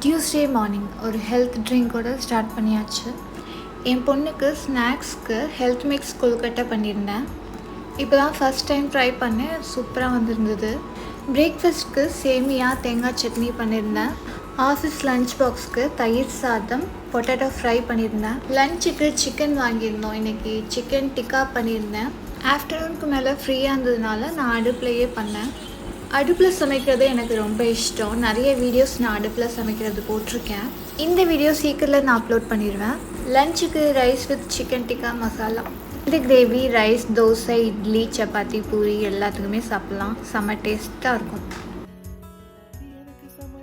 Tuesday morning ஒரு health ட்ரிங்கோட start பண்ணியாச்சு. என் பொண்ணுக்கு ஸ்நாக்ஸ்க்கு ஹெல்த் மிக்ஸ் கொழுக்கட்டை பண்ணியிருந்தேன். இப்போ தான் ஃபஸ்ட் டைம் ட்ரை பண்ணேன், சூப்பராக வந்திருந்தது. பிரேக்ஃபாஸ்ட்க்கு சேமியா தேங்காய் சட்னி பண்ணியிருந்தேன். ஆஃபீஸ் லஞ்ச் பாக்ஸ்க்கு தயிர் சாதம் பொட்டேட்டோ ஃப்ரை பண்ணியிருந்தேன். லஞ்சுக்கு சிக்கன் வாங்கியிருந்தோம். இன்றைக்கி சிக்கன் டிக்கா பண்ணியிருந்தேன். ஆஃப்டர்நூனுக்கு மேலே ஃப்ரீயாக இருந்ததுனால நான் அடுப்புலையே பண்ணேன். அடுப்பில் சமைக்கிறது எனக்கு ரொம்ப இஷ்டம். நிறைய வீடியோஸ் நான் அடுப்பில் சமைக்கிறது போட்டிருக்கேன். இந்த வீடியோ சீக்கிரத்தில் நான் அப்லோட் பண்ணிடுவேன். லஞ்சுக்கு rice with chicken tikka masala. இந்த கிரேவி ரைஸ், தோசை, இட்லி, சப்பாத்தி, பூரி எல்லாத்துக்குமே சாப்பிட்லாம். செம்ம டேஸ்ட்டாக இருக்கும்.